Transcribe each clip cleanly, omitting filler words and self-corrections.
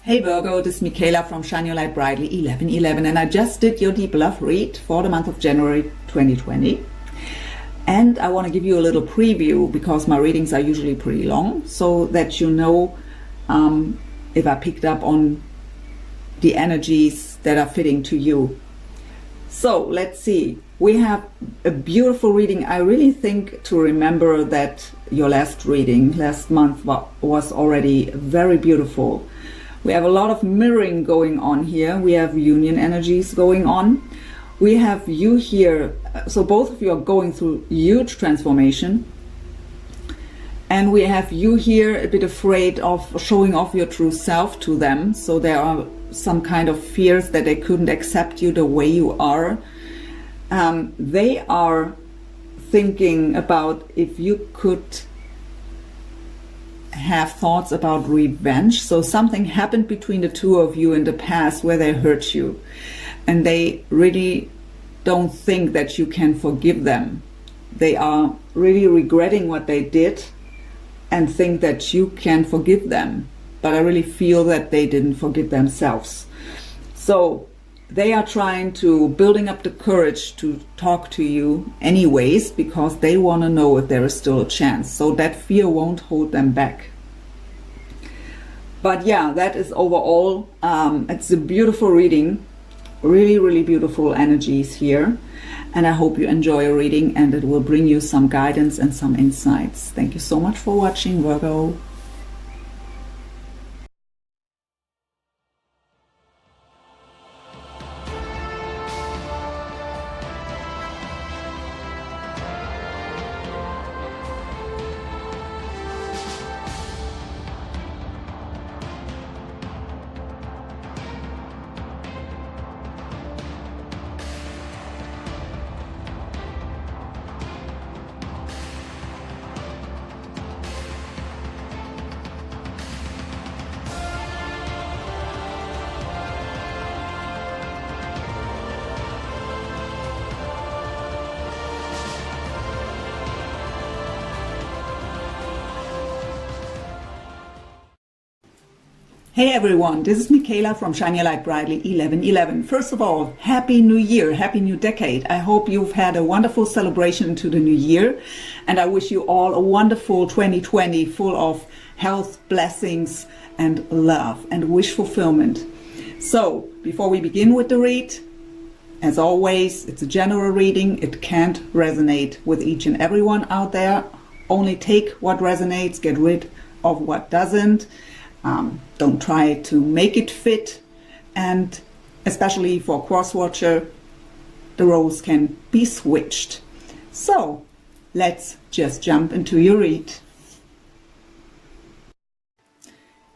Hey Virgo, this is Michaela from Shine Your Light Brightly 1111, and I just did your deep love read for the month of January 2020. And I want to give you a little preview because my readings are usually pretty long, so that you know if I picked up on the energies that are fitting to you. So let's see. We have a beautiful reading. I really think to remember that your last reading last month was already very beautiful. We have a lot of mirroring going on here. We have union energies going on. We have you here. So both of you are going through huge transformation. And we have you here a bit afraid of showing off your true self to them. So there are some kind of fears that they couldn't accept you the way you are. They are thinking about if you could have thoughts about revenge. So something happened between the two of you in the past where they hurt you, and they really don't think that you can forgive them. They are really regretting what they did and think that you can forgive them, but I really feel that they didn't forgive themselves. So they are trying to building up the courage to talk to you anyways, because they want to know if there is still a chance. So that fear won't hold them back. But yeah, that is overall, it's a beautiful reading. Really, really beautiful energies here. And I hope you enjoy your reading and it will bring you some guidance and some insights. Thank you so much for watching, Virgo. Hey everyone, this is Michaela from Shine Your Light Brightly 1111. First of all, Happy New Year, Happy New Decade. I hope you've had a wonderful celebration into the new year, and I wish you all a wonderful 2020 full of health, blessings, and love and wish fulfillment. So, before we begin with the read, as always, it's a general reading. It can't resonate with each and everyone out there. Only take what resonates, get rid of what doesn't. Don't try to make it fit, and especially for cross-watcher, the roles can be switched. So let's just jump into your read.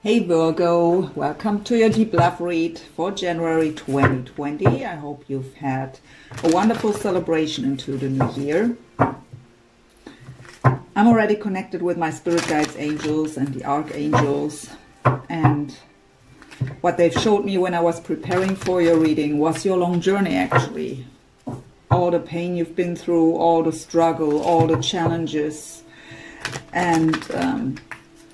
Hey Virgo, welcome to your deep love read for January 2020. I hope you've had a wonderful celebration into the new year. I'm already connected with my spirit guides, angels, and the archangels. And what they've showed me when I was preparing for your reading was your long journey, actually. All the pain you've been through, all the struggle, all the challenges. And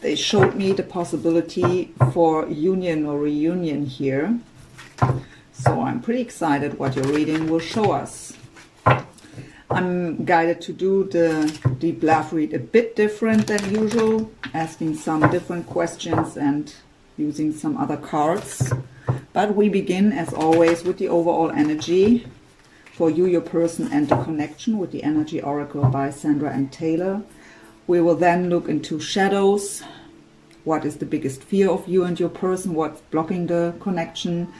they showed me the possibility for union or reunion here. So I'm pretty excited what your reading will show us. I'm guided to do the deep love read a bit different than usual, asking some different questions and using some other cards. But we begin, as always, with the overall energy for you, your person, and the connection with the Energy Oracle by Sandra and Taylor. We will then look into shadows. What is the biggest fear of you and your person? What's blocking the connection?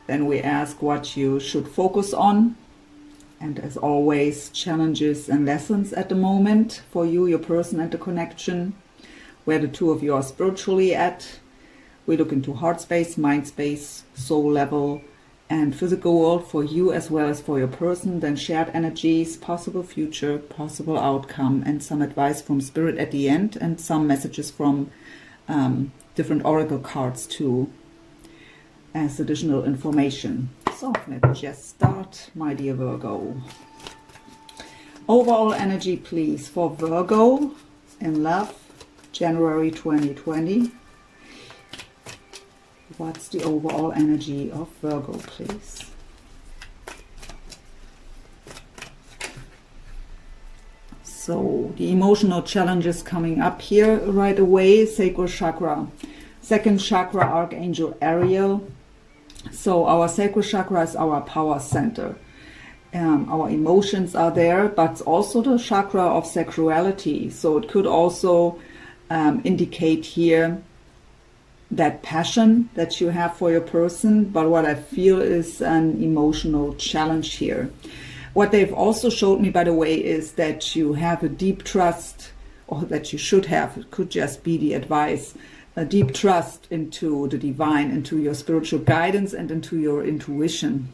Then we ask what you should focus on. And as always, challenges and lessons at the moment for you, your person, and the connection, where the two of you are spiritually at. We look into heart space, mind space, soul level, and physical world for you as well as for your person. Then shared energies, possible future, possible outcome, and some advice from spirit at the end, and some messages from different oracle cards too, as additional information. So let's just start, my dear Virgo. Overall energy, please, for Virgo in love, January 2020. What's the overall energy of Virgo, please? So the emotional challenges coming up here right away. Sacral chakra, second chakra, Archangel Ariel. So our sacral chakra is our power center. Our emotions are there, but also the chakra of sexuality. So it could also indicate here that passion that you have for your person, but what I feel is an emotional challenge here. What they've also showed me, by the way, is that you have a deep trust, or that you should have, it could just be the advice, a deep trust into the divine, into your spiritual guidance and into your intuition.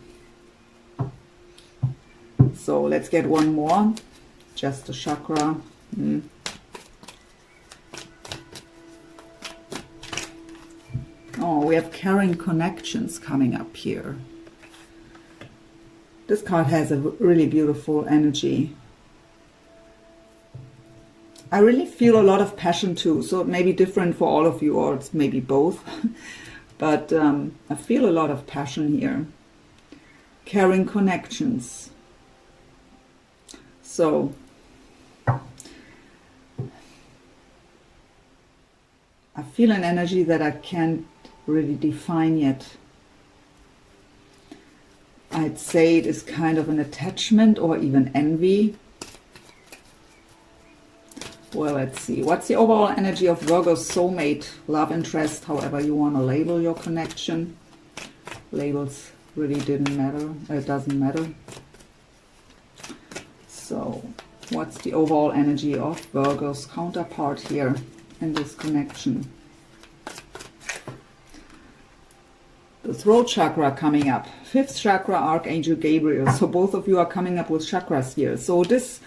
So let's get one more, just the chakra. Oh, we have caring connections coming up here. This card has a really beautiful energy. I really feel a lot of passion too, so it may be different for all of you, or it's maybe both. But I feel a lot of passion here. Caring connections. So I feel an energy that I can't really define yet. I'd say it is kind of an attachment or even envy. Well, let's see. What's the overall energy of Virgo soulmate, love interest, however you want to label your connection? Labels really didn't matter. It doesn't matter. So, what's the overall energy of Virgo's counterpart here in this connection? The throat chakra coming up. Fifth chakra, Archangel Gabriel. So both of you are coming up with chakras here. So this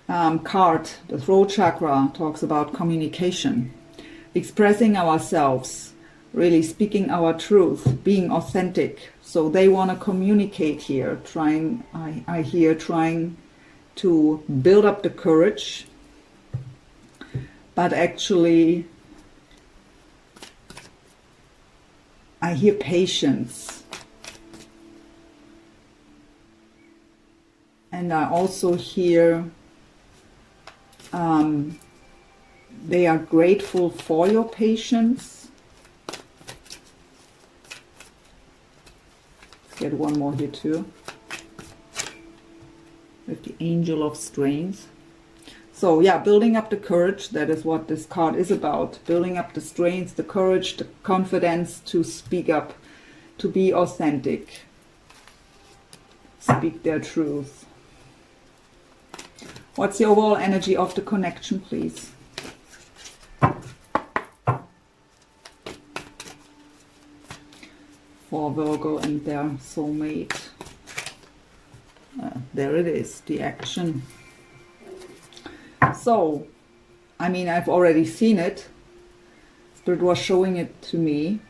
card, the throat chakra, talks about communication, expressing ourselves, really speaking our truth, being authentic. So they want to communicate here, trying to build up the courage, but actually I hear patience, and I also hear they are grateful for your patience. Let's get one more here too, with the Angel of Strength. So yeah, building up the courage, that is what this card is about. Building up the strength, the courage, the confidence to speak up, to be authentic, speak their truth. What's the overall energy of the connection, please? For Virgo and their soulmate. There it is, the action. So, I mean, I've already seen it. Spirit was showing it to me.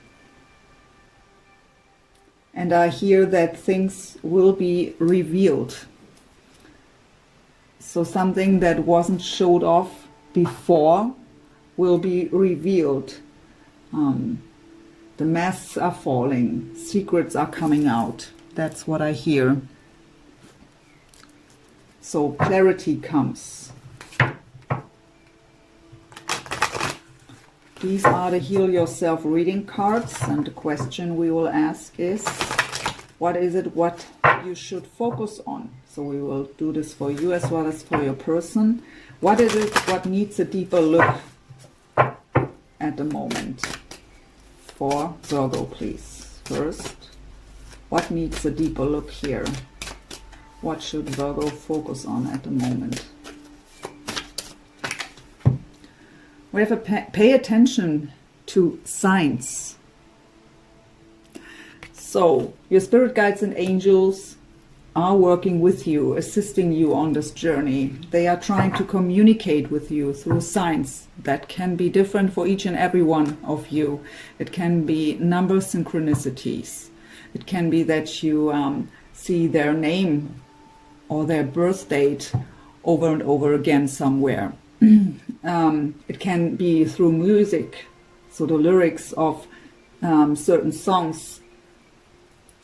And I hear that things will be revealed. So something that wasn't showed off before will be revealed. The masks are falling. Secrets are coming out. That's what I hear. So clarity comes. These are the Heal Yourself reading cards, and the question we will ask is, what is it what you should focus on? So we will do this for you as well as for your person. What is it what needs a deeper look at the moment? For Virgo, please. First, what needs a deeper look here? What should Virgo focus on at the moment? We have to pay attention to signs. So your spirit guides and angels are working with you, assisting you on this journey. They are trying to communicate with you through signs that can be different for each and every one of you. It can be number synchronicities. It can be that you see their name or their birth date over and over again somewhere. It can be through music, so the lyrics of certain songs.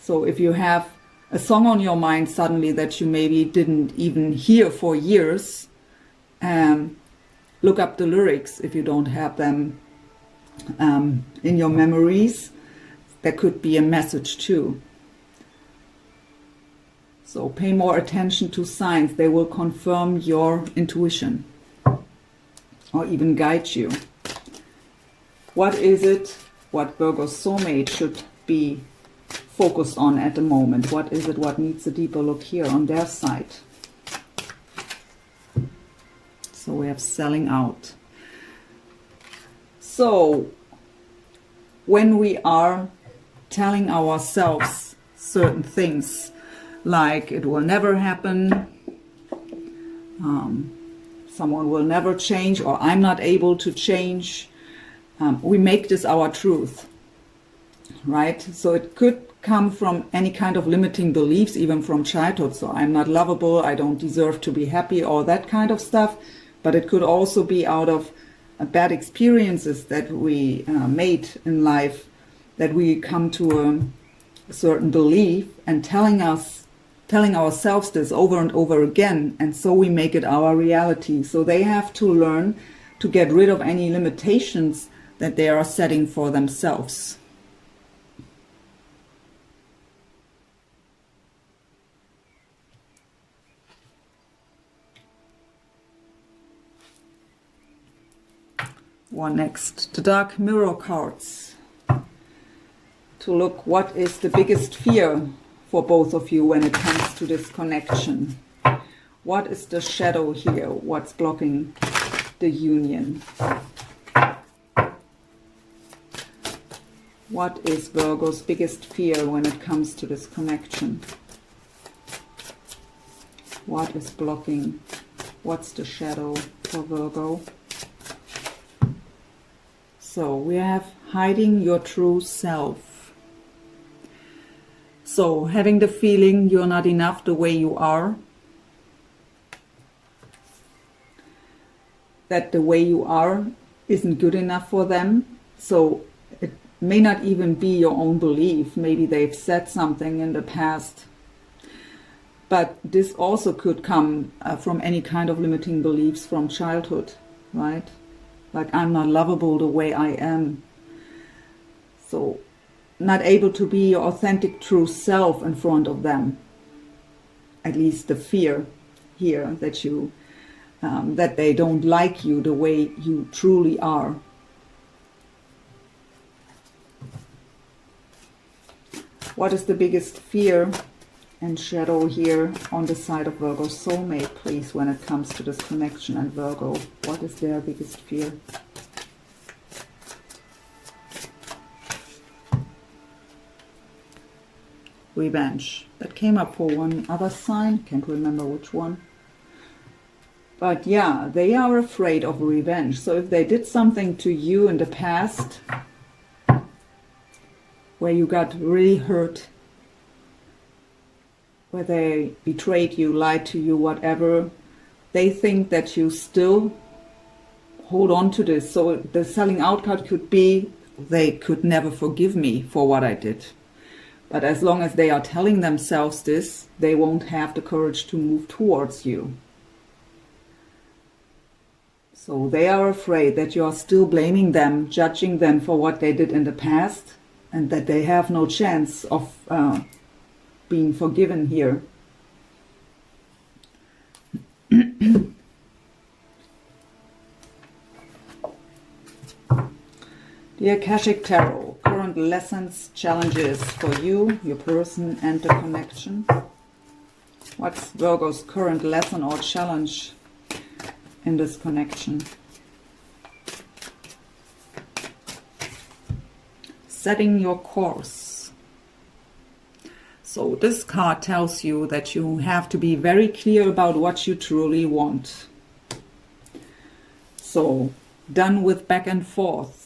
So if you have a song on your mind suddenly that you maybe didn't even hear for years, look up the lyrics if you don't have them in your memories. There could be a message too. So pay more attention to signs. They will confirm your intuition or even guide you. What is it what Virgo's soulmate should be focused on at the moment? What is it what needs a deeper look here on their side? So we have selling out. So when we are telling ourselves certain things, like it will never happen, someone will never change, or I'm not able to change, we make this our truth, right? So it could come from any kind of limiting beliefs, even from childhood. So I'm not lovable, I don't deserve to be happy, all that kind of stuff. But it could also be out of bad experiences that we made in life, that we come to a certain belief and telling ourselves this over and over again, and so we make it our reality. So they have to learn to get rid of any limitations that they are setting for themselves. One next, the dark mirror cards. To look what is the biggest fear for both of you when it comes to this connection. What is the shadow here? What's blocking the union? What is Virgo's biggest fear when it comes to this connection? What is blocking? What's the shadow for Virgo? So we have hiding your true self. So having the feeling you're not enough the way you are. That the way you are isn't good enough for them. So it may not even be your own belief. Maybe they've said something in the past. But this also could come from any kind of limiting beliefs from childhood, right? Like, I'm not lovable the way I am. So not able to be your authentic true self in front of them. At least the fear here that you that they don't like you the way you truly are. What is the biggest fear and shadow here on the side of Virgo's soulmate, please, when it comes to this connection and Virgo? What is their biggest fear? Revenge. That came up for one other sign. Can't remember which one. But yeah, they are afraid of revenge. So if they did something to you in the past where you got really hurt, where they betrayed you, lied to you, whatever, they think that you still hold on to this. So the selling out card could be, they could never forgive me for what I did. But as long as they are telling themselves this, they won't have the courage to move towards you. So they are afraid that you are still blaming them, judging them for what they did in the past, and that they have no chance of being forgiven here. The Akashic Tarot, current lessons, challenges for you, your person, and the connection. What's Virgo's current lesson or challenge in this connection? Setting your course. So this card tells you that you have to be very clear about what you truly want. So done with back and forth.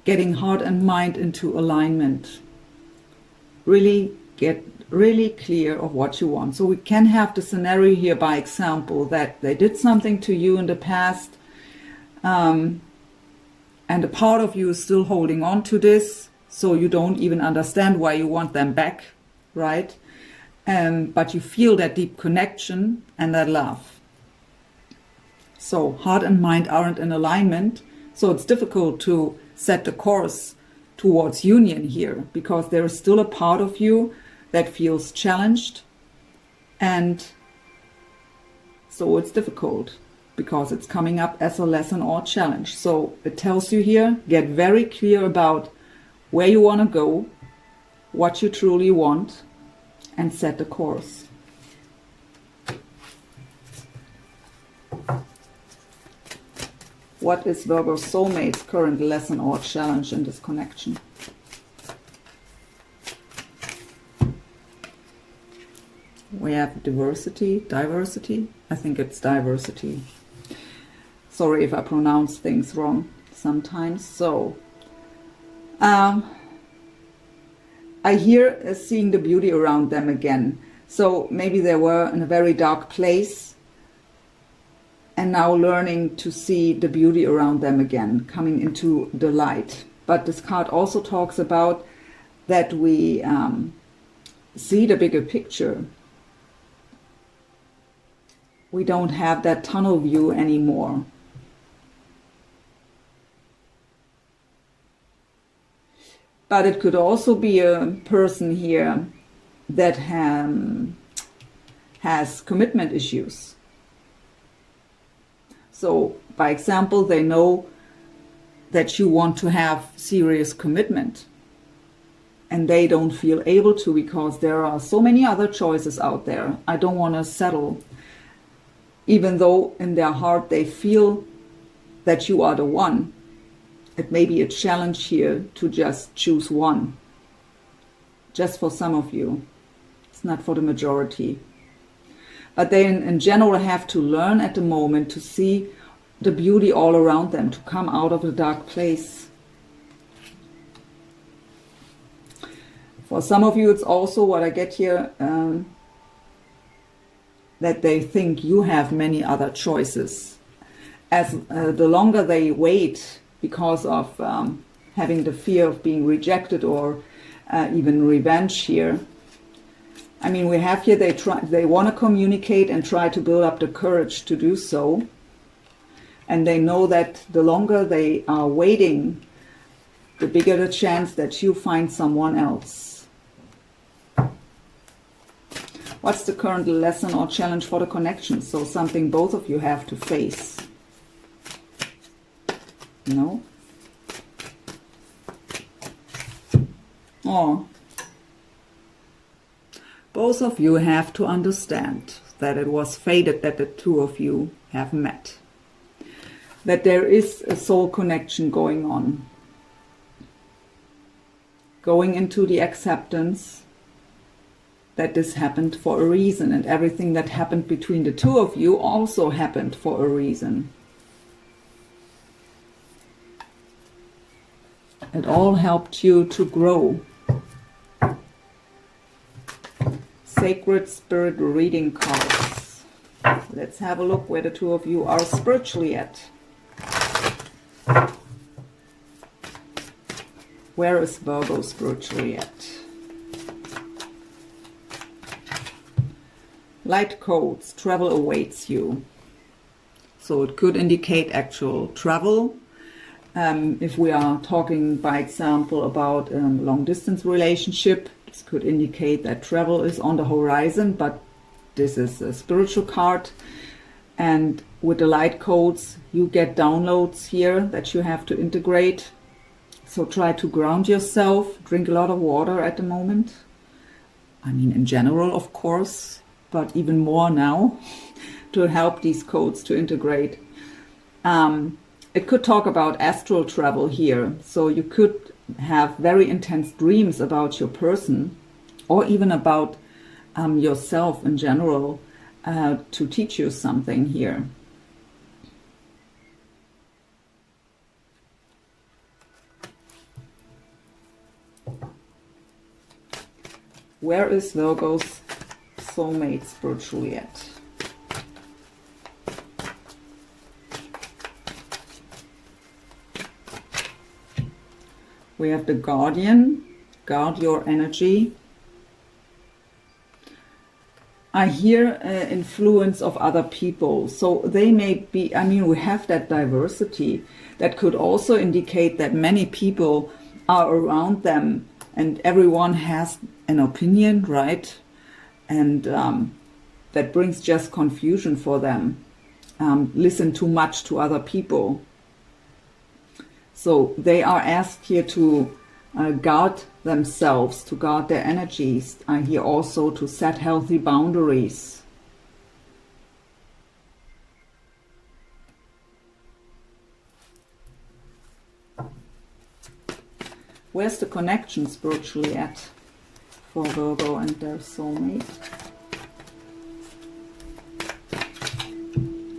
Getting heart and mind into alignment. Really get really clear of what you want. So we can have the scenario here, by example, that they did something to you in the past, and a part of you is still holding on to this. So you don't even understand why you want them back, right? But you feel that deep connection and that love. So heart and mind aren't in alignment. So it's difficult to set the course towards union here, because there is still a part of you that feels challenged. And so it's difficult because it's coming up as a lesson or challenge. So it tells you here, get very clear about where you want to go, what you truly want, and set the course. What is Virgo soulmate's current lesson or challenge in this connection? We have diversity. I think it's diversity. Sorry if I pronounce things wrong sometimes. So, I hear seeing the beauty around them again. So maybe they were in a very dark place and now learning to see the beauty around them again, coming into the light. But this card also talks about that we see the bigger picture. We don't have that tunnel view anymore. But it could also be a person here that has commitment issues. So, by example, they know that you want to have serious commitment and they don't feel able to because there are so many other choices out there. I don't want to settle. Even though in their heart they feel that you are the one. It may be a challenge here to just choose one. Just for some of you. It's not for the majority. But they in general have to learn at the moment to see the beauty all around them, to come out of the dark place. For some of you, it's also what I get here, that they think you have many other choices. As the longer they wait because of having the fear of being rejected or even revenge here. I mean, we have here, they want to communicate and try to build up the courage to do so. And they know that the longer they are waiting, the bigger the chance that you find someone else. What's the current lesson or challenge for the connection? So something both of you have to face. No? Or both of you have to understand that it was fated that the two of you have met. That there is a soul connection going on. Going into the acceptance that this happened for a reason, and everything that happened between the two of you also happened for a reason. It all helped you to grow. Sacred Spirit reading cards. Let's have a look where the two of you are spiritually at. Where is Virgo spiritually at? Light codes, travel awaits you. So it could indicate actual travel. If we are talking, by example, about a long-distance relationship, this could indicate that travel is on the horizon, but this is a spiritual card. And with the light codes, you get downloads here that you have to integrate. So try to ground yourself, drink a lot of water at the moment. I mean, in general, of course, but even more now to help these codes to integrate. It could talk about astral travel here. So you could have very intense dreams about your person or even about yourself in general to teach you something here. Where is Virgo's soulmate spiritually at? We have the Guardian, guard your energy. I hear influence of other people. So they may be, I mean, we have that diversity. That could also indicate that many people are around them and everyone has an opinion, right? And that brings just confusion for them. Listen too much to other people. So they are asked here to guard themselves, to guard their energies. I hear also to set healthy boundaries. Where's the connection spiritually at for Virgo and their soulmate?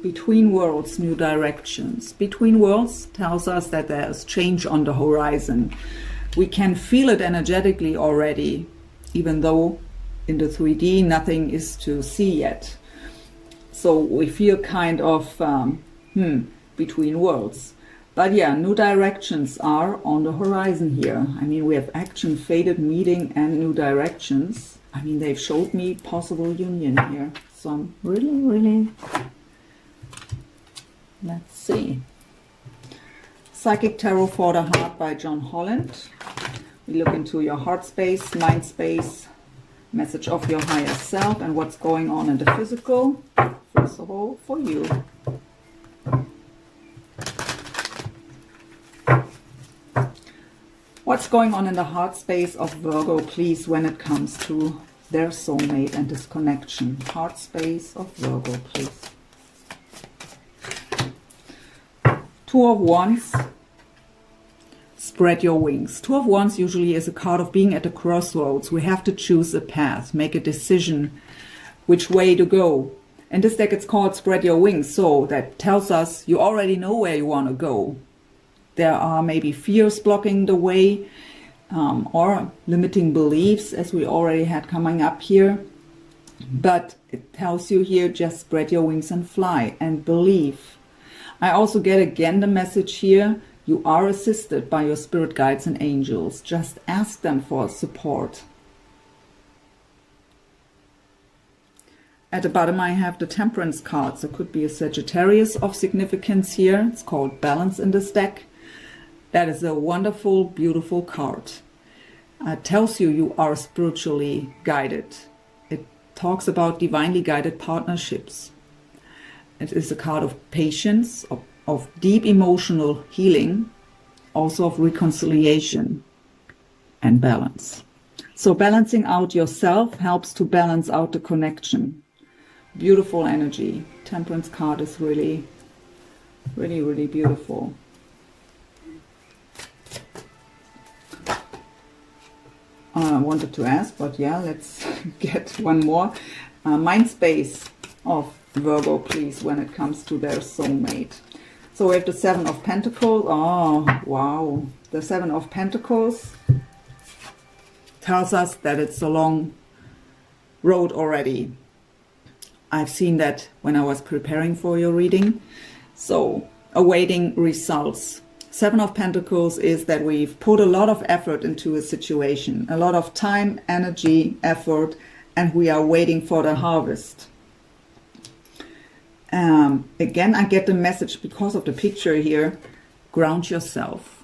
Between worlds, new directions. Between worlds tells us that there's change on the horizon. We can feel it energetically already, even though in the 3D nothing is to see yet. So we feel kind of between worlds. But yeah, new directions are on the horizon here. I mean, we have action, fated meeting, and new directions. I mean, they've showed me possible union here. So I'm really... Let's see. Psychic Tarot for the Heart by John Holland. We look into your heart space, mind space, message of your higher self, and what's going on in the physical. First of all, for you. What's going on in the heart space of Virgo, please, when it comes to their soulmate and this connection? Heart space of Virgo, please. Two of Wands, spread your wings. Two of Wands usually is a card of being at a crossroads. We have to choose a path, make a decision which way to go. In this deck it's called spread your wings, so that tells us you already know where you want to go. There are maybe fears blocking the way or limiting beliefs, as we already had coming up here. But it tells you here, just spread your wings and fly and believe. I also get again the message here, you are assisted by your spirit guides and angels. Just ask them for support. At the bottom I have the Temperance cards. There could be a Sagittarius of significance here. It's called Balance in this deck. That is a wonderful, beautiful card. It tells you you are spiritually guided. It talks about divinely guided partnerships. It is a card of patience, of deep emotional healing, also of reconciliation and balance. So balancing out yourself helps to balance out the connection. Beautiful energy. Temperance card is really, really beautiful. I wanted to ask, but yeah, let's get one more. Mind space of Virgo, please, when it comes to their soulmate. So we have the Seven of Pentacles. Oh, wow. The Seven of Pentacles tells us that it's a long road already. I've seen that when I was preparing for your reading. So, awaiting results. Seven of Pentacles is that we've put a lot of effort into a situation, a lot of time, energy, effort, and we are waiting for the harvest. Again, I get the message because of the picture here, ground yourself.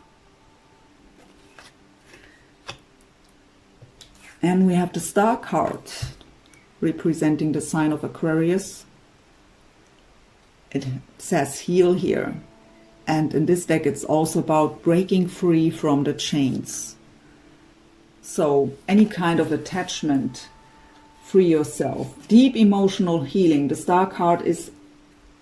And we have the Star card representing the sign of Aquarius. It says heal here. And in this deck, it's also about breaking free from the chains. So any kind of attachment, free yourself. Deep emotional healing. The Star card is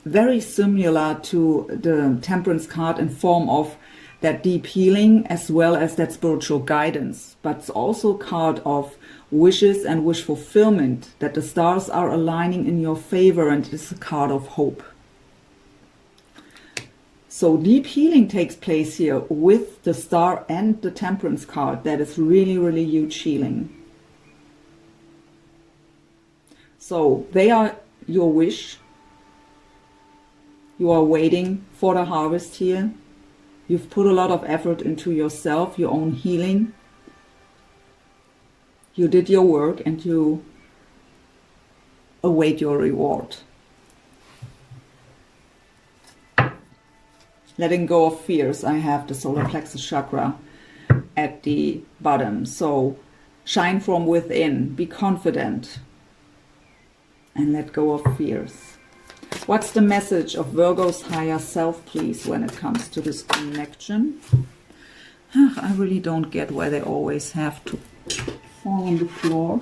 very similar to the Temperance card in form of that deep healing as well as that spiritual guidance. But it's also a card of wishes and wish fulfillment, that the stars are aligning in your favor, and it's a card of hope. So deep healing takes place here with the Star and the Temperance card. That is really huge healing. So they are your wish. You are waiting for the harvest here. You've put a lot of effort into yourself, your own healing. You did your work and you await your reward. Letting go of fears. I have the solar plexus chakra at the bottom. So shine from within, be confident, and let go of fears. What's the message of Virgo's higher self, please, when it comes to this connection? I really don't get why they always have to fall on the floor.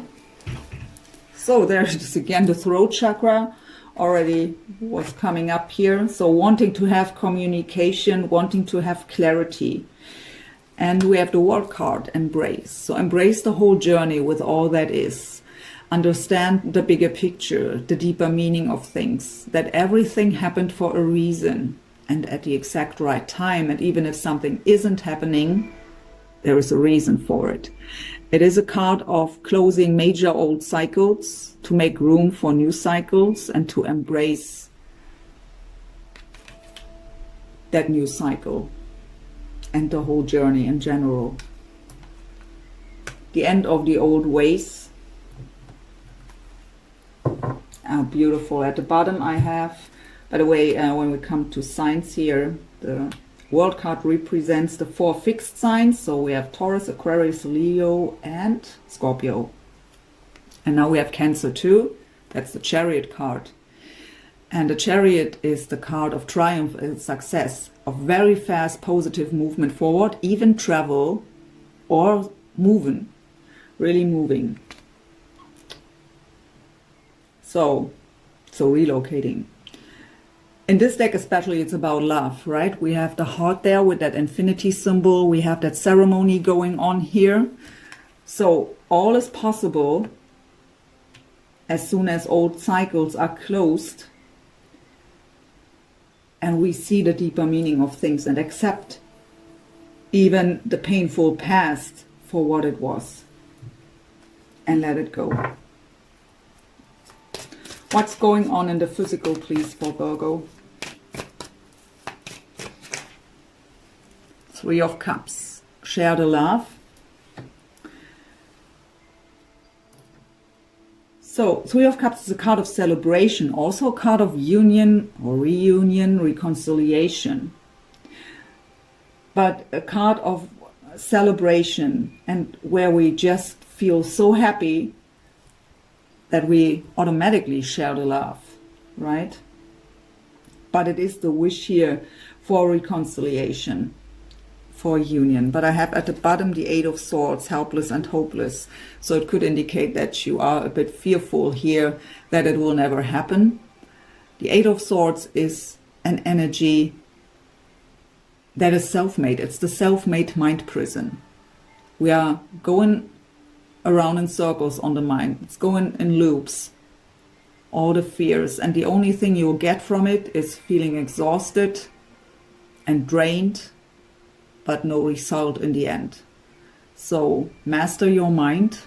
So there's again the throat chakra already was coming up here. So wanting to have communication, wanting to have clarity. And we have the world card, embrace. So embrace the whole journey with all that is. Understand the bigger picture, the deeper meaning of things, that everything happened for a reason and at the exact right time. And even if something isn't happening, there is a reason for it. It is a card of closing major old cycles to make room for new cycles and to embrace that new cycle and the whole journey in general. The end of the old ways. Beautiful. At the bottom I have, by the way, when we come to signs here, the world card represents the 4 fixed signs. So we have Taurus, Aquarius, Leo, and Scorpio. And now we have Cancer too. That's the Chariot card. And the Chariot is the card of triumph and success, of very fast positive movement forward, even travel or moving, really moving. So relocating. In this deck especially, it's about love, right? We have the heart there with that infinity symbol. We have that ceremony going on here. So all is possible as soon as old cycles are closed and we see the deeper meaning of things and accept even the painful past for what it was and let it go. What's going on in the physical, please, for Virgo? 3 of Cups. Share the love. So 3 of Cups is a card of celebration, also a card of union or reunion, reconciliation. But a card of celebration, and where we just feel so happy that we automatically share the love, right? But it is the wish here for reconciliation, for union. But I have at the bottom the 8 of Swords, helpless and hopeless. So it could indicate that you are a bit fearful here that it will never happen. The 8 of Swords is an energy that is self-made. It's the self-made mind prison. We are going around in circles on the mind. It's going in loops, all the fears, and the only thing you will get from it is feeling exhausted and drained, but no result in the end. So master your mind.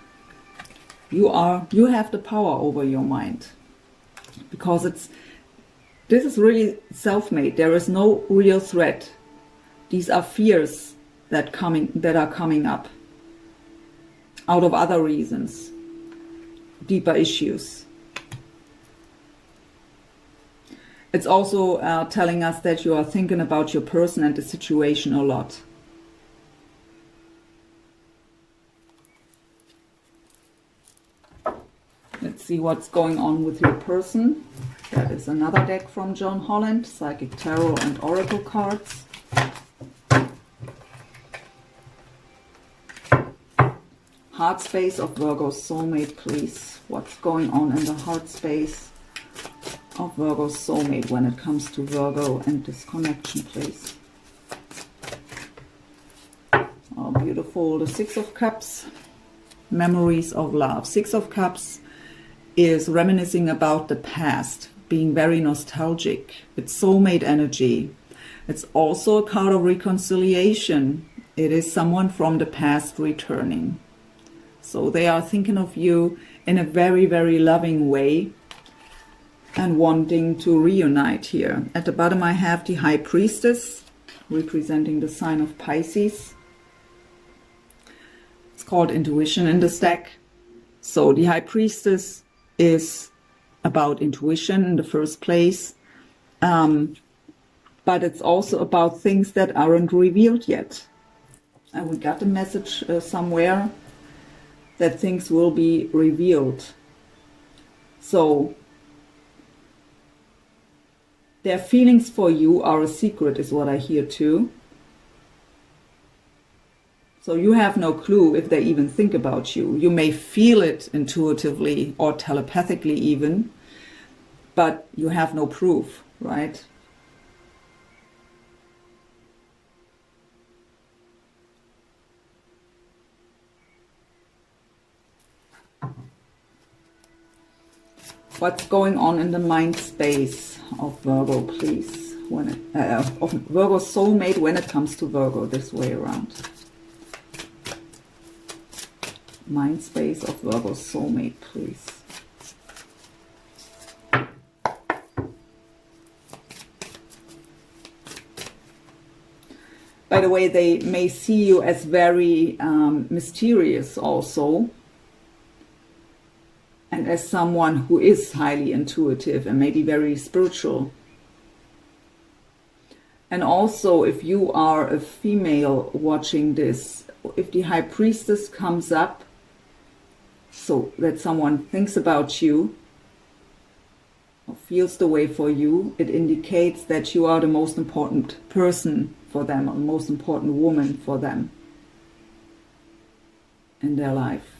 You have the power over your mind, because this is really self-made. There is no real threat. These are fears that are coming up out of other reasons, deeper issues. It's also telling us that you are thinking about your person and the situation a lot. Let's see what's going on with your person. That is another deck from John Holland, Psychic Tarot and Oracle cards. Heart space of Virgo's soulmate, please. What's going on in the heart space of Virgo's soulmate when it comes to Virgo and this connection, please? Oh, beautiful. The 6 of Cups, memories of love. 6 of Cups is reminiscing about the past, being very nostalgic. It's soulmate energy. It's also a card of reconciliation. It is someone from the past returning. So they are thinking of you in a very, very loving way and wanting to reunite here. At the bottom I have the High Priestess representing the sign of Pisces. It's called intuition in this deck. So the High Priestess is about intuition in the first place. But it's also about things that aren't revealed yet. And we got a message somewhere that things will be revealed. So their feelings for you are a secret, is what I hear too. So you have no clue if they even think about you. You may feel it intuitively or telepathically even, but you have no proof, right? What's going on in the mind space of Virgo, please? Of Virgo soulmate when it comes to Virgo, this way around. Mind space of Virgo soulmate, please. By the way, they may see you as very mysterious also. And as someone who is highly intuitive and maybe very spiritual. And also, if you are a female watching this, if the High Priestess comes up, so that someone thinks about you, or feels the way for you, it indicates that you are the most important person for them, or the most important woman for them in their life.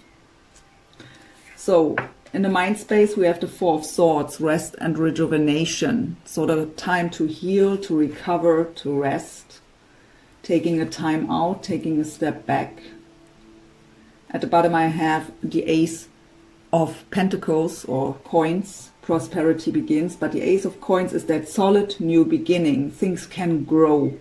So, in the mind space, we have the Four of Swords, rest and rejuvenation. So the time to heal, to recover, to rest. Taking a time out, taking a step back. At the bottom I have the Ace of Pentacles or coins. Prosperity begins. But the Ace of Coins is that solid new beginning. Things can grow.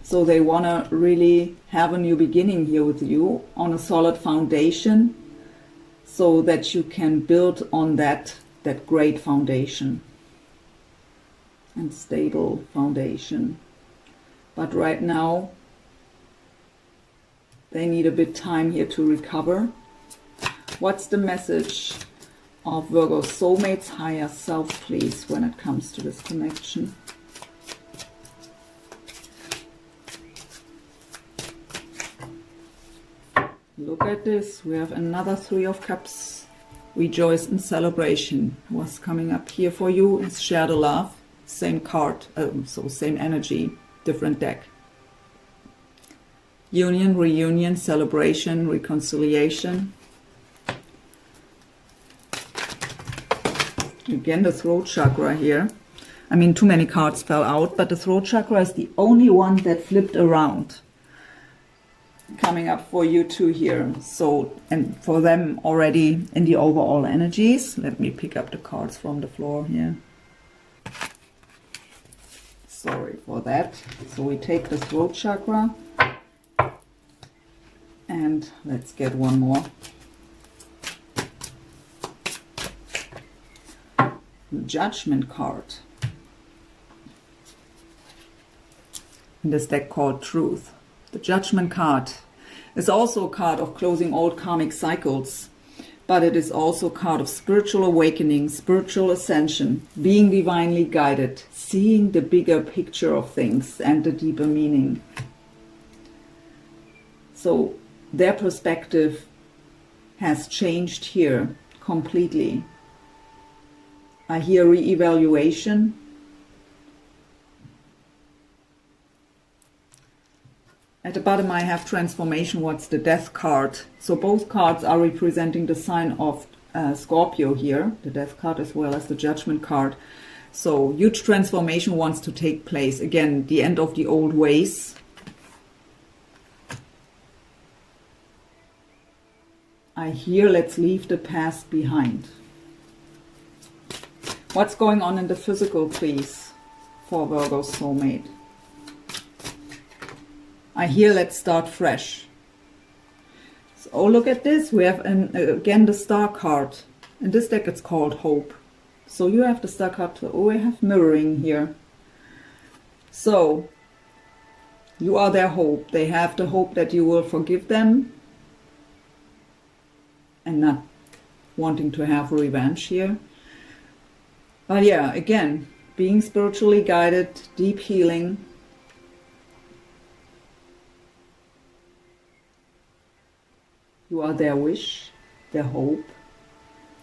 So they want to really have a new beginning here with you on a solid foundation, so that you can build on that great foundation and stable foundation. But right now, they need a bit time here to recover. What's the message of Virgo soulmate's higher self, please, when it comes to this connection? Look at this, we have another Three of Cups. Rejoice and celebration. What's coming up here for you is share the love. Same card, so same energy, different deck. Union, reunion, celebration, reconciliation. Again, the throat chakra here. I mean, too many cards fell out, but the throat chakra is the only one that flipped around. Coming up for you too here. So, and for them already in the overall energies. Let me pick up the cards from the floor here. Sorry for that. So we take the throat chakra. And let's get one more. Judgment card. In this deck called Truth. The Judgment card is also a card of closing old karmic cycles, but it is also a card of spiritual awakening, spiritual ascension, being divinely guided, seeing the bigger picture of things and the deeper meaning. So their perspective has changed here completely. I hear re-evaluation. At the bottom I have transformation. What's the Death card? So both cards are representing the sign of Scorpio here, the Death card as well as the Judgment card. So huge transformation wants to take place. Again, the end of the old ways. I hear let's leave the past behind. What's going on in the physical, please, for Virgo soulmate? I hear let's start fresh. So, oh, look at this. We have again the Star card. In this deck it's called Hope. So you have the Star card. Oh, we have mirroring here. So You are their hope. They have the hope that you will forgive them and not wanting to have revenge here. But yeah, again, being spiritually guided, deep healing. You are their wish, their hope,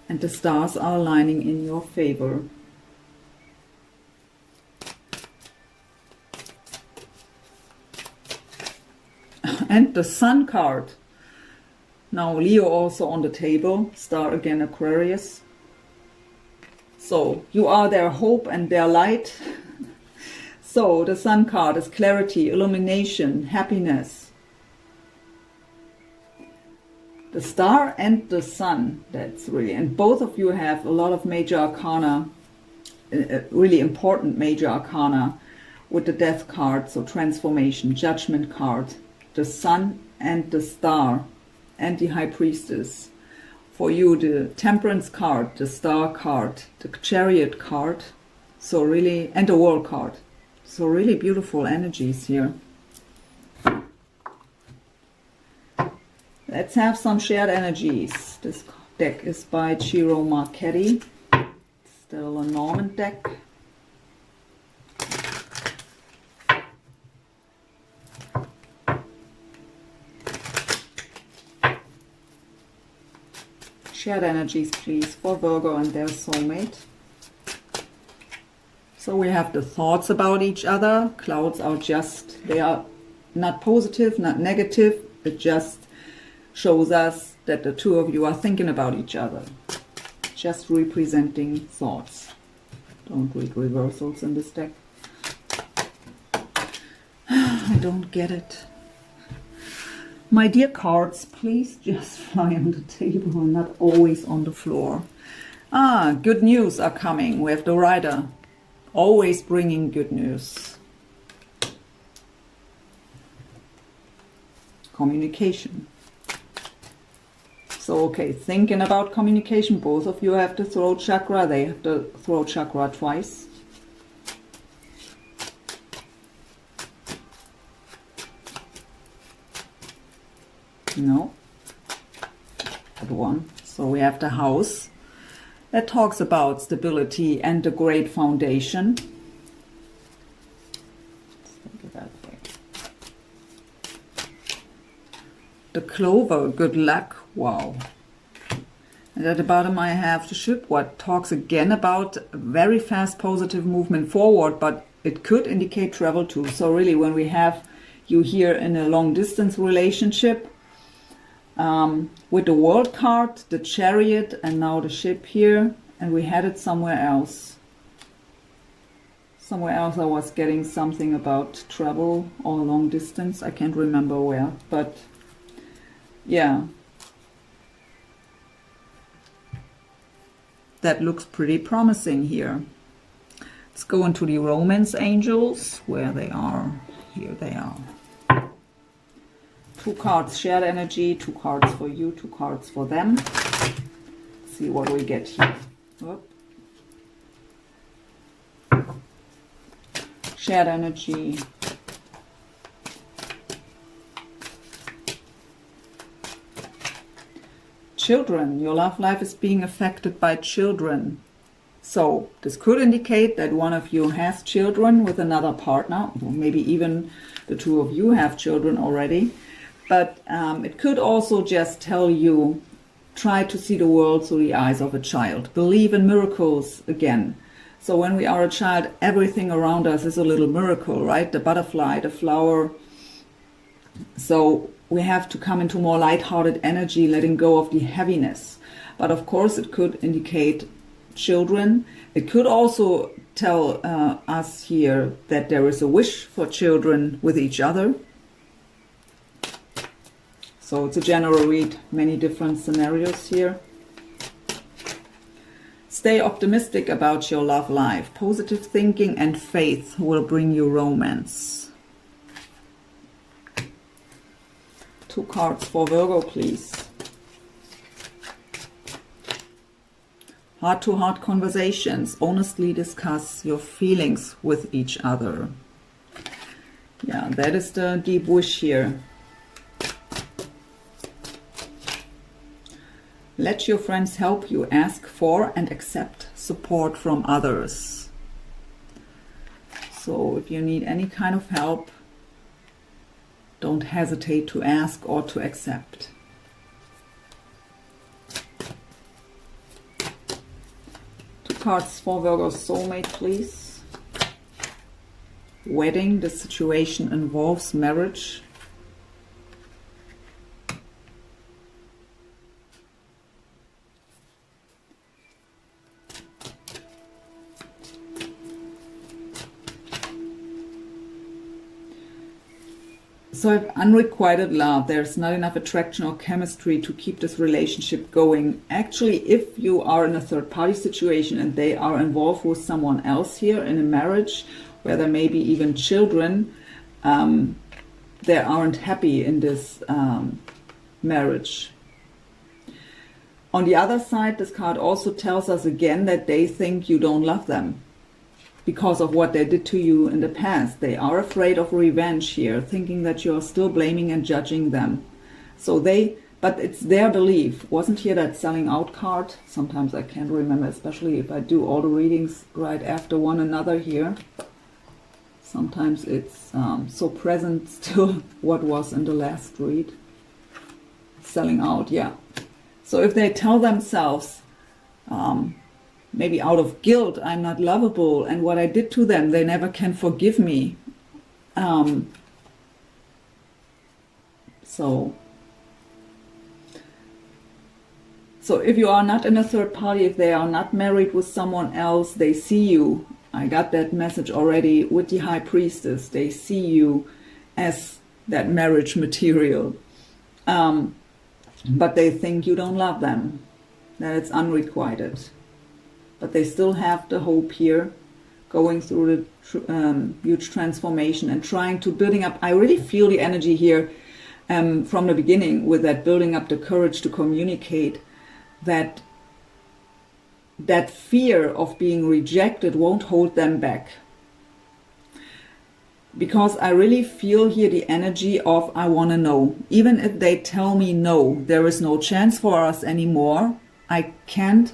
and the stars are aligning in your favor. And the Sun card. Now Leo also on the table, star again Aquarius. So you are their hope and their light. So the Sun card is clarity, illumination, happiness. The star and the sun, that's really, and both of you have a lot of major arcana, really important major arcana with the death card, so transformation, judgment card, the sun and the star and the high priestess. For you, the temperance card, the star card, the chariot card, so really, and the world card. So really beautiful energies here. Let's have some shared energies. This deck is by Ciro Marchetti. Still a Norman deck. Shared energies, please, for Virgo and their soulmate. So we have the thoughts about each other. Clouds are just, they are not positive, not negative. It just shows us that the two of you are thinking about each other. Just representing thoughts. Don't read reversals in this deck. I don't get it. My dear cards, please just fly on the table and not always on the floor. Ah, good news are coming. We have the Rider. Always bringing good news. Communication. So, okay, thinking about communication. Both of you have the throat chakra. They have the throat chakra twice. No. But one. So we have the house. That talks about stability and the great foundation. Let's think of that way. The clover, good luck. Wow. And at the bottom I have the ship, what talks again about very fast positive movement forward, but it could indicate travel too. So really when we have you here in a long distance relationship, with the world card, the chariot, and now the ship here, and we had it somewhere else. Somewhere else I was getting something about travel or long distance. I can't remember where, but yeah. That looks pretty promising here. Let's go into the romance angels, where they are. Here they are. 2 cards shared energy, 2 cards for you, 2 cards for them. Let's see what we get here. Whoop. Shared energy. Children. Your love life is being affected by children. So this could indicate that one of you has children with another partner, or maybe even the two of you have children already. But it could also just tell you, try to see the world through the eyes of a child. Believe in miracles again. So when we are a child, everything around us is a little miracle, right? The butterfly, the flower. So we have to come into more lighthearted energy, letting go of the heaviness. But of course, it could indicate children. It could also tell us here that there is a wish for children with each other. So it's a general read, many different scenarios here. Stay optimistic about your love life. Positive thinking and faith will bring you romance. 2 cards for Virgo, please. Heart-to-heart conversations. Honestly discuss your feelings with each other. Yeah, that is the deep wish here. Let your friends help you. Ask for and accept support from others. So if you need any kind of help, don't hesitate to ask or to accept. Two cards for Virgo soulmate, please. Wedding. The situation involves marriage. So I have unrequited love. There's not enough attraction or chemistry to keep this relationship going. Actually, if you are in a third-party situation and they are involved with someone else here in a marriage, where there may be even children, they aren't happy in this marriage. On the other side, this card also tells us again that they think you don't love them, because of what they did to you in the past. They are afraid of revenge here, thinking that you're still blaming and judging them. So but it's their belief. Wasn't here that selling out card? Sometimes I can't remember, especially if I do all the readings right after one another here. Sometimes it's so present still what was in the last read. Selling out, yeah. So if they tell themselves, maybe out of guilt, I'm not lovable, and what I did to them, they never can forgive me. So if you are not in a third party, if they are not married with someone else, they see you. I got that message already with the High Priestess. They see you as that marriage material. But they think you don't love them, that it's unrequited. But they still have the hope here, going through the huge transformation and trying to building up. I really feel the energy here from the beginning with that building up the courage to communicate, that fear of being rejected won't hold them back. Because I really feel here the energy of I want to know. Even if they tell me no, there is no chance for us anymore, I can't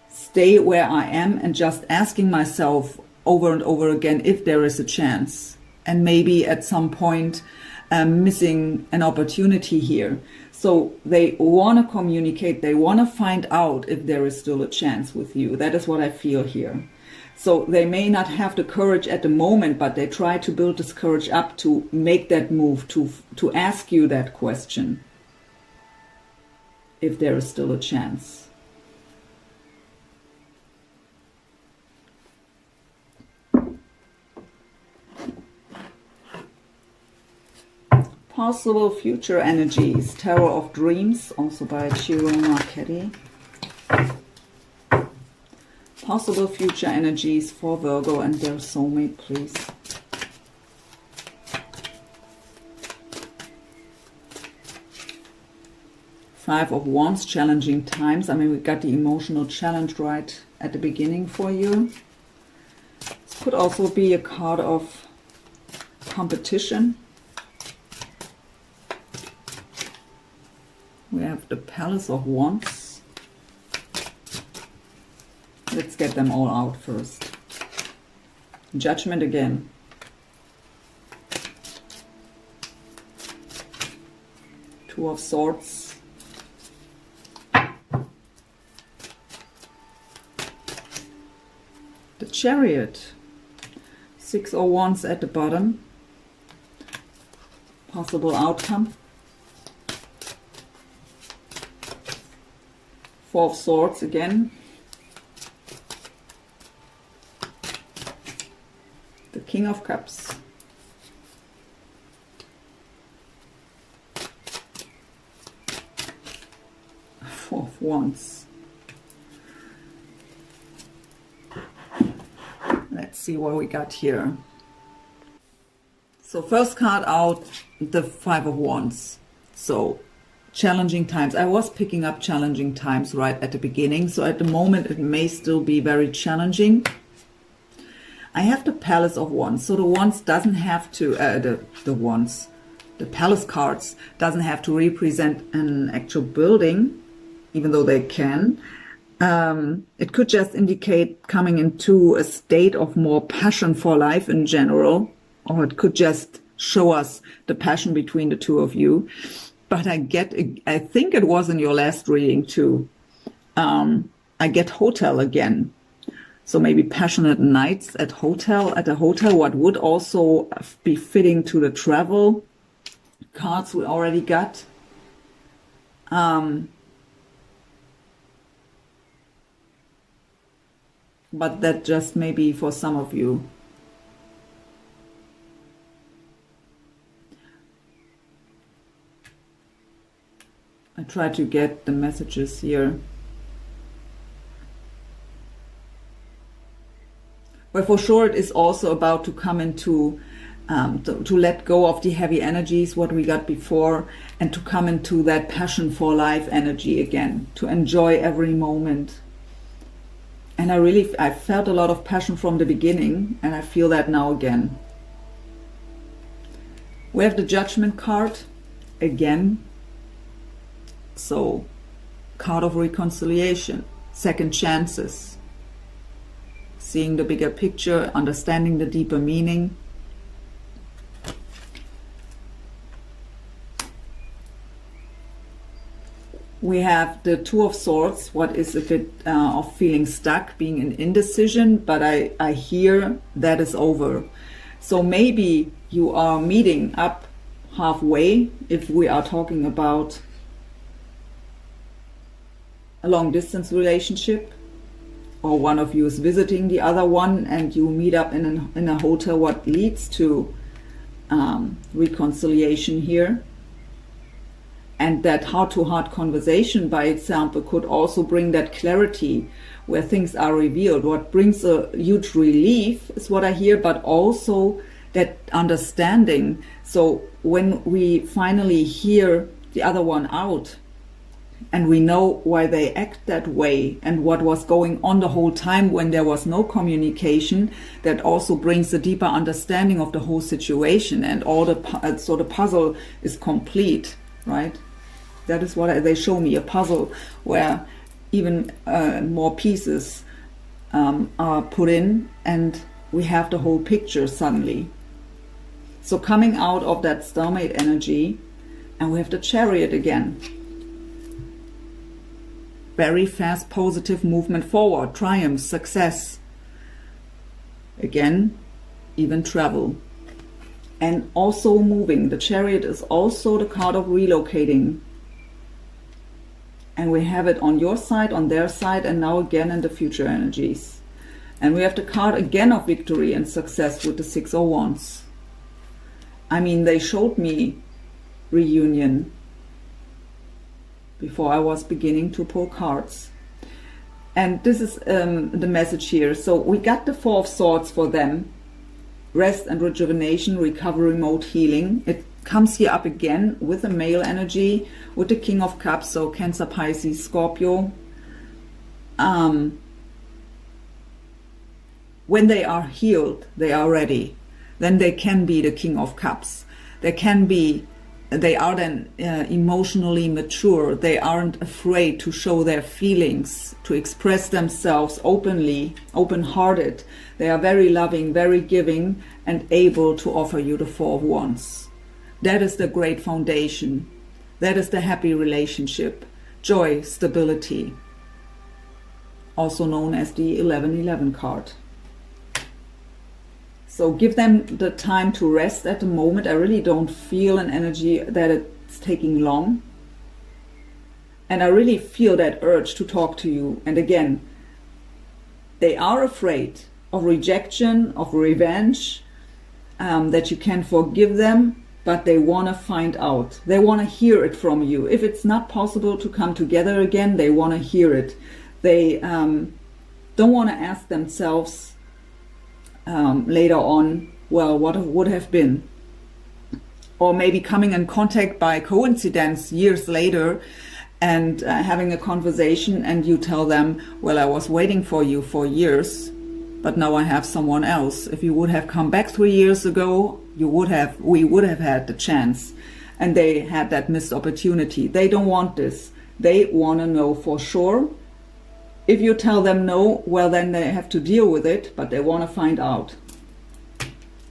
stay where I am and just asking myself over and over again if there is a chance, and maybe at some point missing an opportunity here. So they want to communicate, they want to find out if there is still a chance with you. That is what I feel here. So they may not have the courage at the moment, but they try to build this courage up to make that move, to ask you that question, if there is still a chance. Possible future energies, Tower of Dreams, also by Ciro Marchetti. Possible future energies for Virgo and their soulmate, please. Five of Wands, challenging times. I mean, we got the emotional challenge right at the beginning for you. This could also be a card of competition. We have the Palace of Wands. Let's get them all out first. Judgment again. Two of Swords. The Chariot. Six of Wands at the bottom. Possible outcome. Four of Swords again. The King of Cups. Four of Wands. Let's see what we got here. So first card out, the Five of Wands. So challenging times. I was picking up challenging times right at the beginning. So at the moment it may still be very challenging. I have the Palace of Wands. So the Wands doesn't have to, the Palace cards doesn't have to represent an actual building, even though they can. It could just indicate coming into a state of more passion for life in general, or it could just show us the passion between the two of you. But I think it was in your last reading too. I get hotel again. So maybe passionate nights at a hotel, what would also be fitting to the travel cards we already got. But that just maybe for some of you. I try to get the messages here. But for sure it is also about to come into, to let go of the heavy energies, what we got before, and to come into that passion for life energy again, to enjoy every moment. And I felt a lot of passion from the beginning, and I feel that now again. We have the Judgment card again. So, card of reconciliation, second chances, seeing the bigger picture, understanding the deeper meaning. We have the Two of Swords. What is a bit of feeling stuck, being in indecision, but I hear that is over. So maybe you are meeting up halfway if we are talking about a long distance relationship, or one of you is visiting the other one and you meet up in a hotel, what leads to reconciliation here. And that heart-to-heart conversation, by example, could also bring that clarity where things are revealed. What brings a huge relief is what I hear, but also that understanding. So when we finally hear the other one out, and we know why they act that way and what was going on the whole time when there was no communication, that also brings a deeper understanding of the whole situation, and all so the puzzle is complete, right? That is what they show me, a puzzle where even more pieces are put in, and we have the whole picture suddenly. So coming out of that stalemate energy, and we have the Chariot again. Very fast, positive movement forward, triumph, success. Again, even travel. And also moving. The Chariot is also the card of relocating. And we have it on your side, on their side, and now again in the future energies. And we have the card again of victory and success with the Six of Wands. I mean, they showed me reunion before I was beginning to pull cards. And this is the message here. So we got the Four of Swords for them. Rest and rejuvenation, recovery mode, healing. It comes here up again with the male energy, with the King of Cups, so Cancer, Pisces, Scorpio. When they are healed, they are ready. Then they can be the King of Cups. They are then emotionally mature. They aren't afraid to show their feelings, to express themselves openly, open-hearted. They are very loving, very giving, and able to offer you the Four of Wands. That is the great foundation. That is the happy relationship. Joy, stability. Also known as the 1111 card. So give them the time to rest at the moment. I really don't feel an energy that it's taking long. And I really feel that urge to talk to you. And again, they are afraid of rejection, of revenge, that you can forgive them, but they want to find out. They want to hear it from you. If it's not possible to come together again, they want to hear it. They don't want to ask themselves later on, well, what would have been? Or maybe coming in contact by coincidence years later and having a conversation, and you tell them, well, I was waiting for you for years. but now I have someone else. If you would have come back 3 years ago, we would have had the chance, and they had that missed opportunity. They don't want this. They want to know for sure. If you tell them no, well, then they have to deal with it, but they want to find out.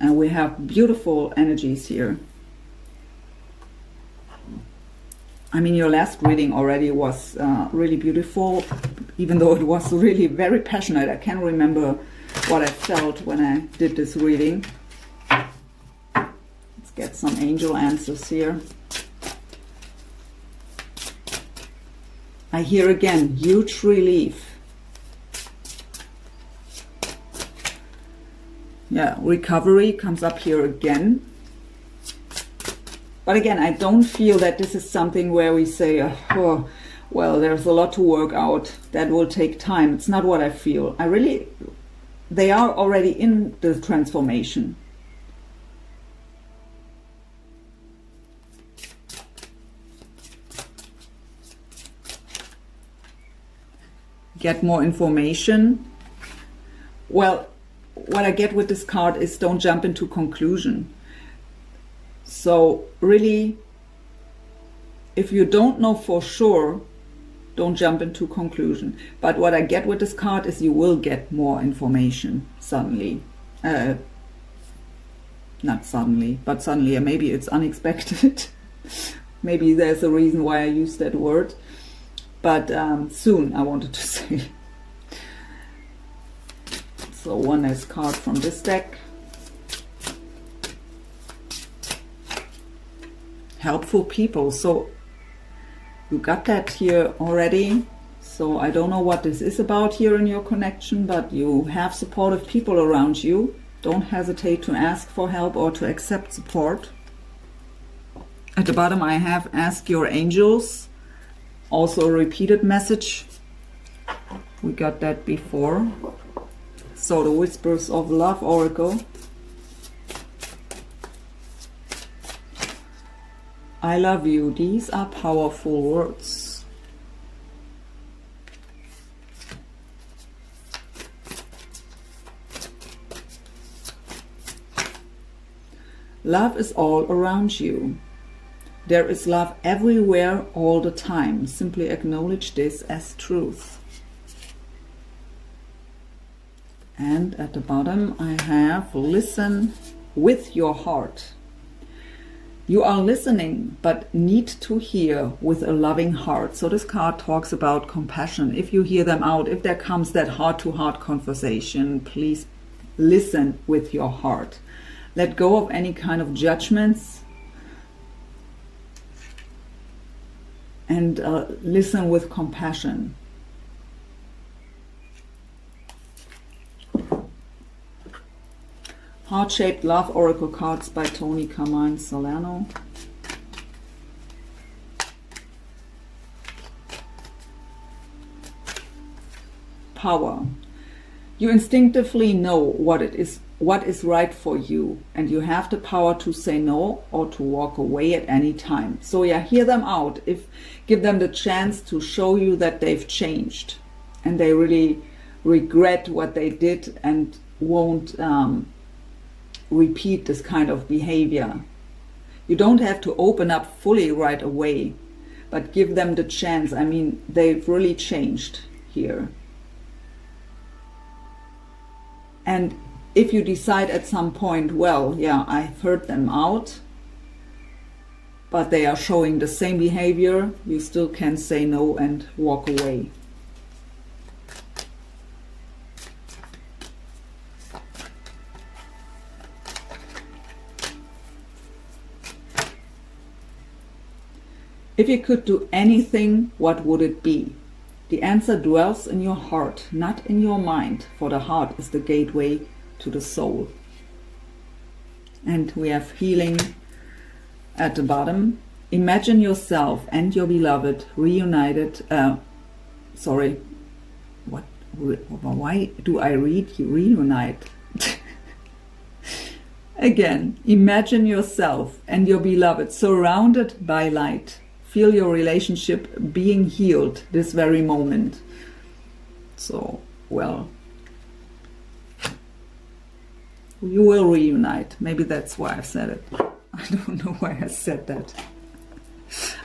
And we have beautiful energies here. I mean, your last reading already was really beautiful, even though it was really very passionate. I can't remember what I felt when I did this reading. Let's get some angel answers here. I hear again, huge relief. Yeah, recovery comes up here again. But again, I don't feel that this is something where we say, oh, well, there's a lot to work out. That will take time. It's not what I feel. They are already in the transformation. Get more information. Well, what I get with this card is don't jump into conclusion. So really, if you don't know for sure, don't jump into conclusion. But what I get with this card is you will get more information suddenly. Not suddenly, but suddenly. Maybe it's unexpected. Maybe there's a reason why I use that word. But soon, I wanted to say. So one last card from this deck. Helpful people. So you got that here already. So I don't know what this is about here in your connection, but you have supportive people around you. Don't hesitate to ask for help or to accept support. At the bottom I have ask your angels. Also a repeated message. We got that before. So the Whispers of Love Oracle. I love you. These are powerful words. Love is all around you. There is love everywhere all the time. Simply acknowledge this as truth. And at the bottom I have listen with your heart. You are listening, but need to hear with a loving heart. So this card talks about compassion. If you hear them out, if there comes that heart-to-heart conversation, please listen with your heart. Let go of any kind of judgments and listen with compassion. Heart-Shaped Love Oracle cards by Tony Carmine Salerno. Power. You instinctively know what is right for you, and you have the power to say no or to walk away at any time. So yeah, hear them out. Give them the chance to show you that they've changed and they really regret what they did and won't repeat this kind of behavior. You don't have to open up fully right away, but give them the chance. I mean, they've really changed here. And if you decide at some point, well, yeah, I've heard them out, but they are showing the same behavior, you still can say no and walk away. If you could do anything, what would it be? The answer dwells in your heart, not in your mind, for the heart is the gateway to the soul. And we have healing at the bottom. Imagine yourself and your beloved reunited. Why do I read reunite? Again, imagine yourself and your beloved surrounded by light. Feel your relationship being healed this very moment. So, well, You will reunite. Maybe that's why I said it. I don't know why I said that.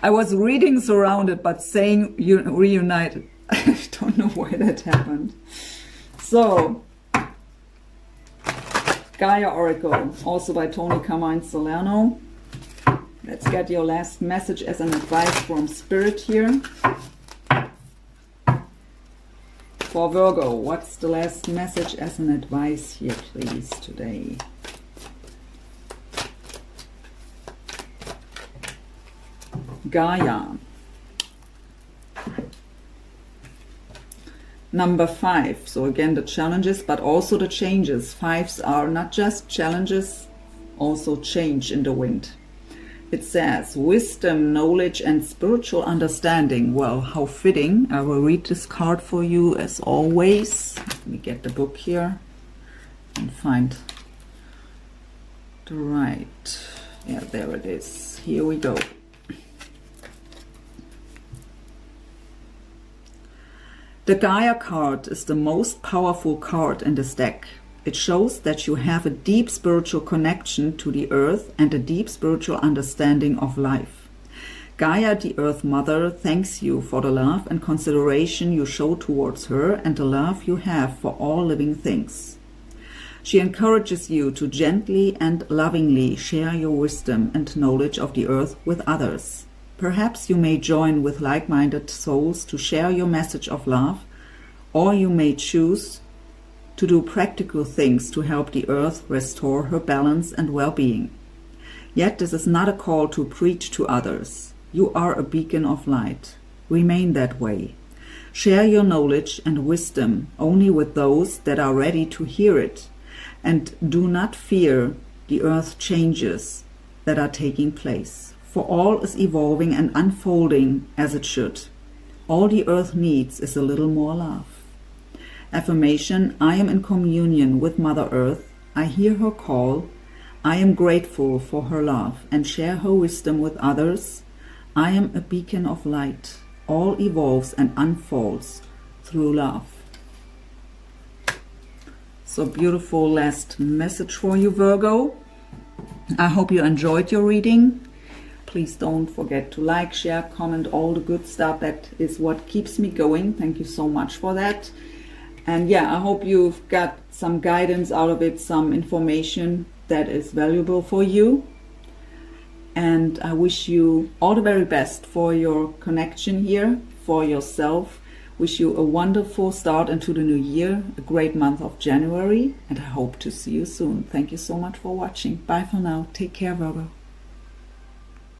I was reading surrounded, but saying reunited. I don't know why that happened. So, Gaia Oracle, also by Tony Carmine Salerno. Let's get your last message as an advice from Spirit here. For Virgo, what's the last message as an advice here, please, today? Gaia. Number 5. So again, the challenges, but also the changes. 5s are not just challenges, also change in the wind. It says, wisdom, knowledge, and spiritual understanding. Well, how fitting. I will read this card for you as always. Let me get the book here and find the right. Yeah, there it is. Here we go. The Gaia card is the most powerful card in this deck. It shows that you have a deep spiritual connection to the earth and a deep spiritual understanding of life. Gaia, the Earth Mother, thanks you for the love and consideration you show towards her and the love you have for all living things. She encourages you to gently and lovingly share your wisdom and knowledge of the earth with others. Perhaps you may join with like-minded souls to share your message of love, or you may choose to do practical things to help the earth restore her balance and well-being. Yet this is not a call to preach to others. You are a beacon of light. Remain that way. Share your knowledge and wisdom only with those that are ready to hear it, and do not fear the earth changes that are taking place, for all is evolving and unfolding as it should. All the earth needs is a little more love. Affirmation: I am in communion with Mother Earth. I hear her call. I am grateful for her love and share her wisdom with others. I am a beacon of light. All evolves and unfolds through love. So beautiful last message for you, Virgo. I hope you enjoyed your reading. Please don't forget to like, share, comment, all the good stuff. That is what keeps me going. Thank you so much for that. And yeah, I hope you've got some guidance out of it, some information that is valuable for you. And I wish you all the very best for your connection here, for yourself. Wish you a wonderful start into the new year, a great month of January, and I hope to see you soon. Thank you so much for watching. Bye for now. Take care, Virgo.